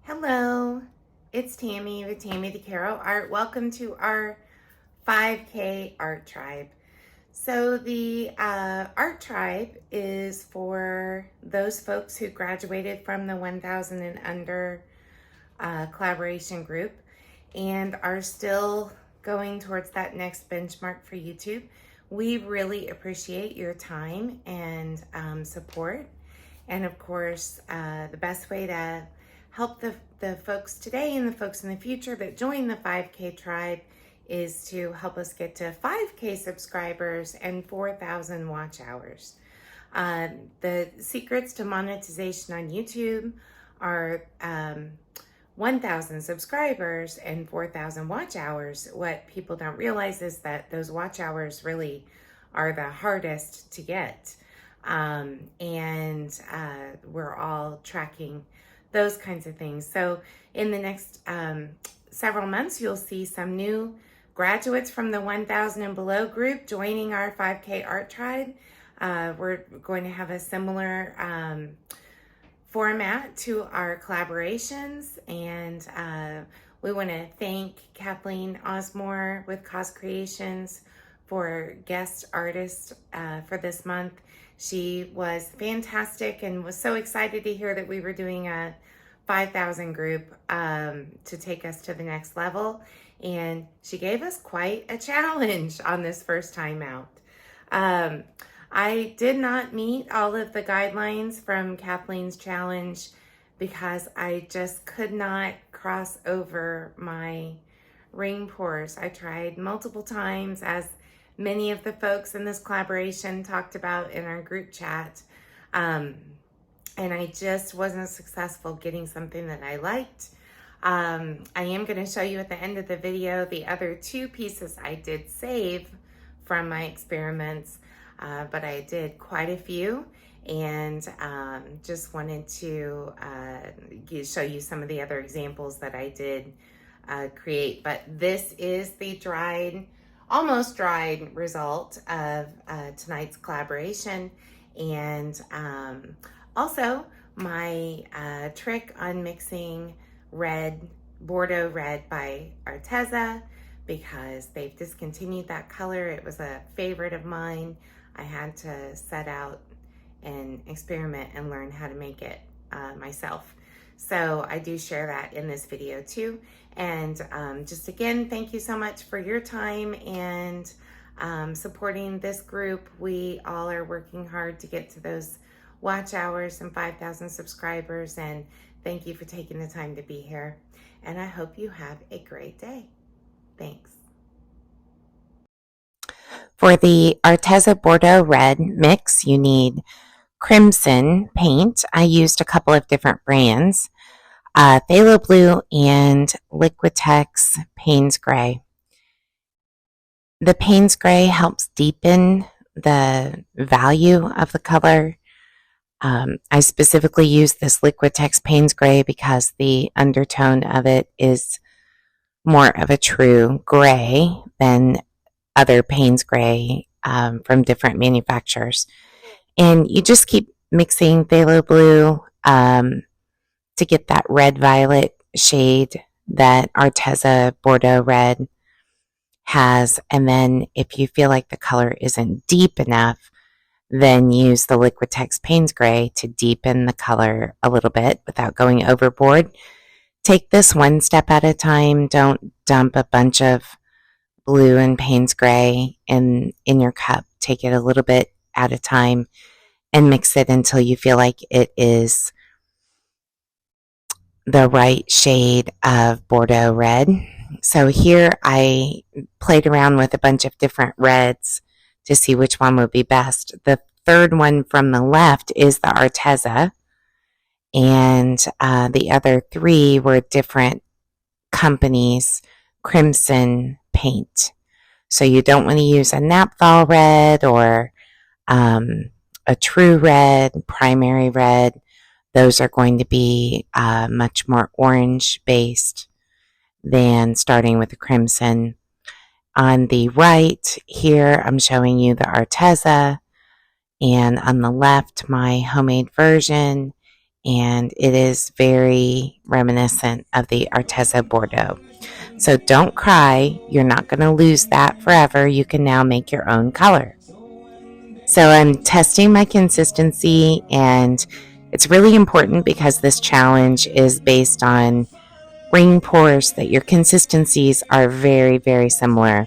Hello, it's Tammy with Tammy DeCaro Art. Welcome to our 5K Art Tribe. So the Art Tribe is for those folks who graduated from the 1000 and under collaboration group and are still going towards that next benchmark for YouTube. We really appreciate your time and support. And of course, the best way to help the folks today and the folks in the future that join the 5K tribe is to help us get to 5K subscribers and 4,000 watch hours. The secrets to monetization on YouTube are 1,000 subscribers and 4,000 watch hours. What people don't realize is that those watch hours really are the hardest to get. We're all tracking those kinds of things. So in the next several months, you'll see some new graduates from the 1000 and below group joining our 5K Art Tribe. We're going to have a similar format to our collaborations, and we want to thank Kathleen Osmore with Cause Creations for guest artist for this month. She was fantastic and was so excited to hear that we were doing a 5,000 group to take us to the next level. And she gave us quite a challenge on this first time out. I did not meet all of the guidelines from Kathleen's challenge because I just could not cross over my ring pours. I tried multiple times, as many of the folks in this collaboration talked about in our group chat. And I just wasn't successful getting something that I liked. I am going to show you at the end of the video the other two pieces I did save from my experiments, but I did quite a few, and just wanted to show you some of the other examples that I did create. But this is the almost dried result of tonight's collaboration, and also my trick on mixing Bordeaux Red by Arteza, because they've discontinued that color. It was a favorite of mine. I had to set out and experiment and learn how to make it myself. So I do share that in this video too. And just again, thank you so much for your time and supporting this group. We all are working hard to get to those watch hours and 5,000 subscribers, and thank you for taking the time to be here. And I hope you have a great day. Thanks. For the Arteza Bordeaux Red mix, you need crimson paint. I used a couple of different brands, Phthalo Blue and Liquitex Payne's Gray. The Payne's Gray helps deepen the value of the color. I specifically use this Liquitex Payne's Gray because the undertone of it is more of a true gray than other Payne's Gray from different manufacturers. And you just keep mixing Phthalo Blue to get that red-violet shade that Arteza Bordeaux Red has. And then if you feel like the color isn't deep enough, then use the Liquitex Payne's Gray to deepen the color a little bit without going overboard. Take this one step at a time. Don't dump a bunch of blue and Payne's Gray in your cup. Take it a little bit at a time and mix it until you feel like it is the right shade of Bordeaux Red. So here I played around with a bunch of different reds to see which one would be best. The third one from the left is the Arteza, and the other three were different companies' crimson paint. So you don't want to use a naphthol red or a true red, primary red. Those are going to be much more orange based than starting with the crimson. On the right here, I'm showing you the Arteza, and on the left, my homemade version, and it is very reminiscent of the Arteza Bordeaux. So don't cry. You're not going to lose that forever. You can now make your own color. So I'm testing my consistency, and it's really important because this challenge is based on ring pours that your consistencies are very, very similar.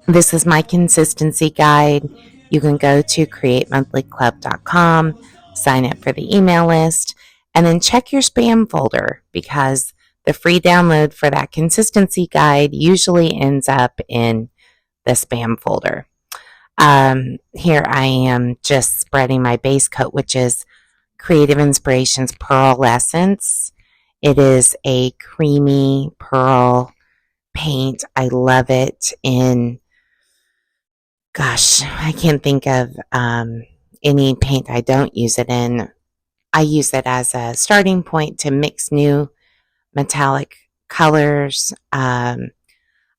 This is my consistency guide. You can go to createmonthlyclub.com, sign up for the email list, and then check your spam folder because the free download for that consistency guide usually ends up in the spam folder. Here I am just spreading my base coat, which is Creative Inspirations Pearlessence. It is a creamy pearl paint. I love it in, gosh, I can't think of any paint I don't use it in. I use it as a starting point to mix new metallic colors. I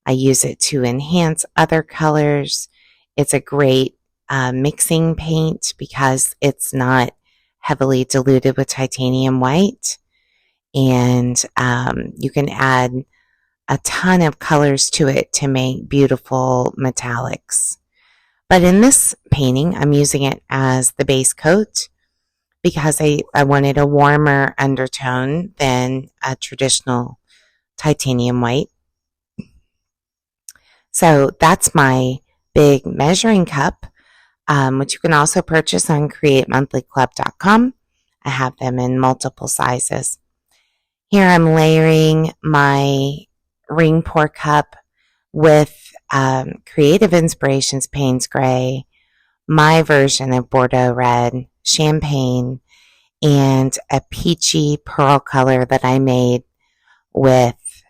use it to enhance other colors. It's a great mixing paint because it's not heavily diluted with titanium white. And you can add a ton of colors to it to make beautiful metallics. But in this painting, I'm using it as the base coat because I wanted a warmer undertone than a traditional titanium white. So that's my big measuring cup, which you can also purchase on createmonthlyclub.com. I have them in multiple sizes. Here I'm layering my ring pour cup with Creative Inspirations Payne's Gray, my version of Bordeaux Red, Champagne, and a peachy pearl color that I made with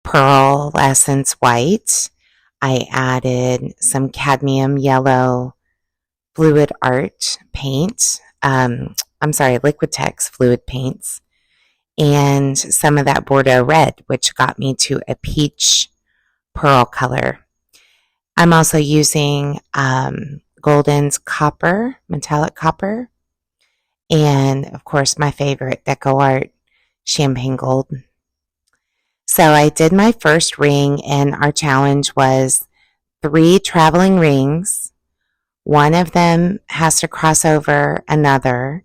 Pearlessence White. I added some cadmium yellow fluidart paint. Liquitex fluid paints. And some of that Bordeaux Red, which got me to a peach pearl color. I'm also using Golden's copper, metallic copper, and of course my favorite, DecoArt Champagne Gold. So I did my first ring, and our challenge was 3 traveling rings. One of them has to cross over another,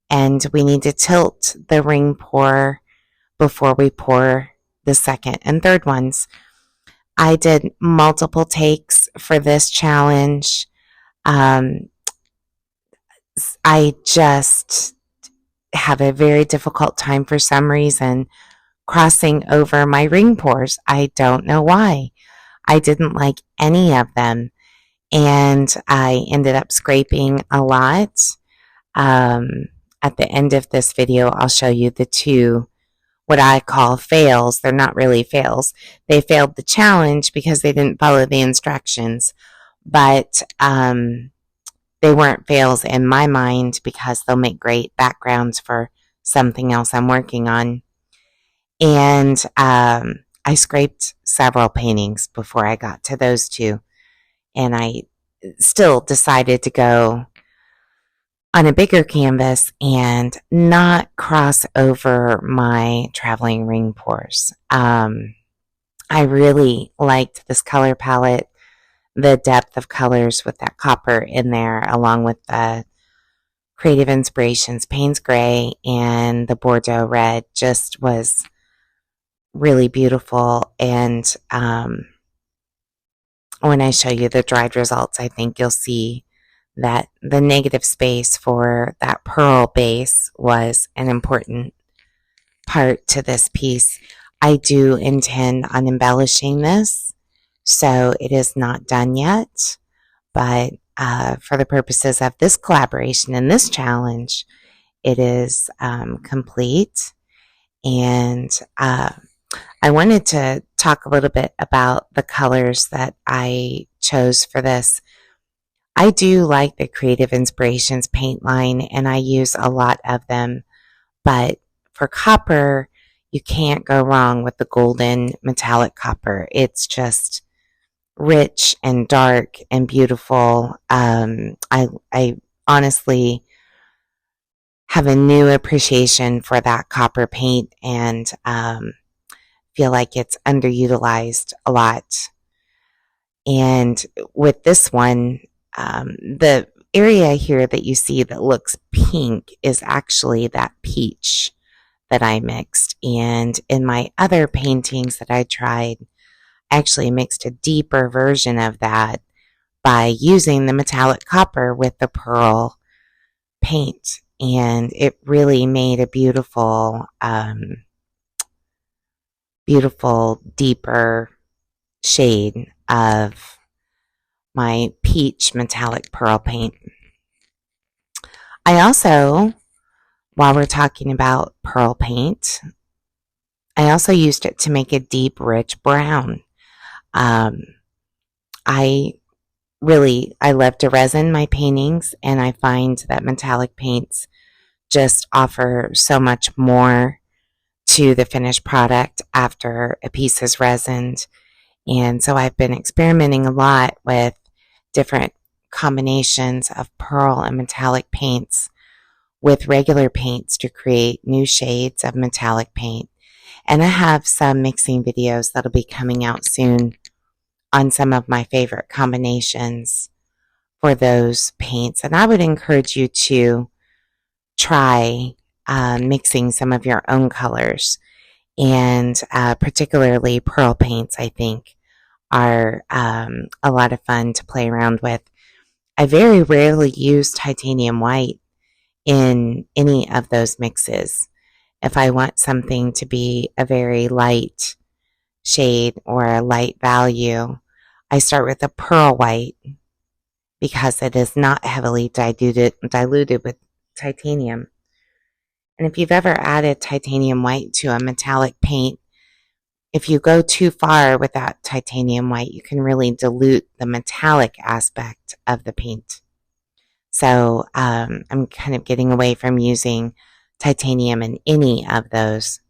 and we need to tilt the ring pour before we pour the second and third ones. I did multiple takes for this challenge. I just have a very difficult time for some reason crossing over my ring pours. I don't know why. I didn't like any of them, and I ended up scraping a lot. At the end of this video, I'll show you the 2 what I call fails. They're not really fails. They failed the challenge because they didn't follow the instructions, but they weren't fails in my mind because they'll make great backgrounds for something else I'm working on. And I scraped several paintings before I got to those 2, and I still decided to go on a bigger canvas and not cross over my traveling ring pours. I really liked this color palette, the depth of colors with that copper in there, along with the Creative Inspirations Payne's Gray and the Bordeaux Red, just was really beautiful. And when I show you the dried results, I think you'll see that the negative space for that pearl base was an important part to this piece. I do intend on embellishing this, so it is not done yet, but for the purposes of this collaboration and this challenge, it is complete. And I wanted to talk a little bit about the colors that I chose for this. I do like the Creative Inspirations paint line, and I use a lot of them, but for copper, you can't go wrong with the golden metallic copper. It's just rich and dark and beautiful. I honestly have a new appreciation for that copper paint and feel like it's underutilized a lot. And with this one, the area here that you see that looks pink is actually that peach that I mixed. And in my other paintings that I tried, I actually mixed a deeper version of that by using the metallic copper with the pearl paint. And it really made a beautiful, beautiful, deeper shade of my peach metallic pearl paint. I also, while we're talking about pearl paint, I also used it to make a deep, rich brown. I love to resin my paintings, and I find that metallic paints just offer so much more to the finished product after a piece is resined. And so I've been experimenting a lot with different combinations of pearl and metallic paints with regular paints to create new shades of metallic paint. And I have some mixing videos that'll be coming out soon on some of my favorite combinations for those paints. And I would encourage you to try mixing some of your own colors. And particularly pearl paints, I think, are a lot of fun to play around with. I very rarely use titanium white in any of those mixes. If I want something to be a very light shade or a light value, I start with a pearl white because it is not heavily diluted with titanium. And if you've ever added titanium white to a metallic paint, if you go too far with that titanium white, you can really dilute the metallic aspect of the paint. So I'm kind of getting away from using titanium in any of those.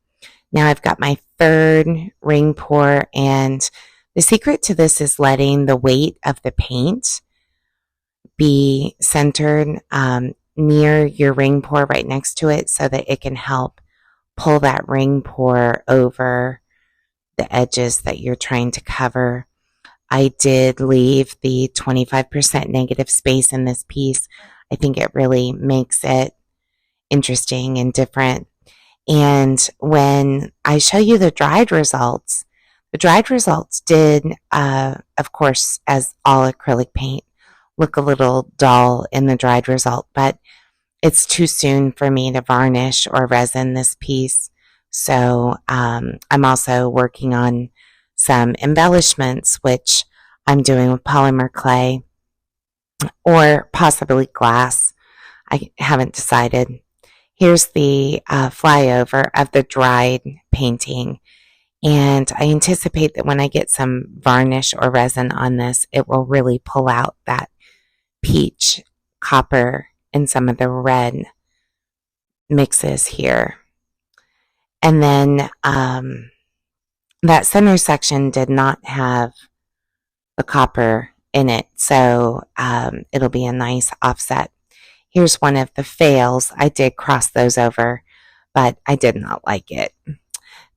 Now I've got my third ring pour, and the secret to this is letting the weight of the paint be centered near your ring pour right next to it so that it can help pull that ring pour over the edges that you're trying to cover. I did leave the 25% negative space in this piece. I think it really makes it interesting and different. And when I show you the dried results did, of course, as all acrylic paint, look a little dull in the dried result, but it's too soon for me to varnish or resin this piece. So I'm also working on some embellishments, which I'm doing with polymer clay or possibly glass. I haven't decided. Here's the flyover of the dried painting. And I anticipate that when I get some varnish or resin on this, it will really pull out that peach, copper, and some of the red mixes here. And then that center section did not have the copper in it, so it'll be a nice offset. Here's one of the fails. I did cross those over, but I did not like it.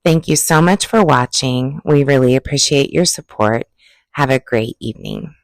Thank you so much for watching. We really appreciate your support. Have a great evening.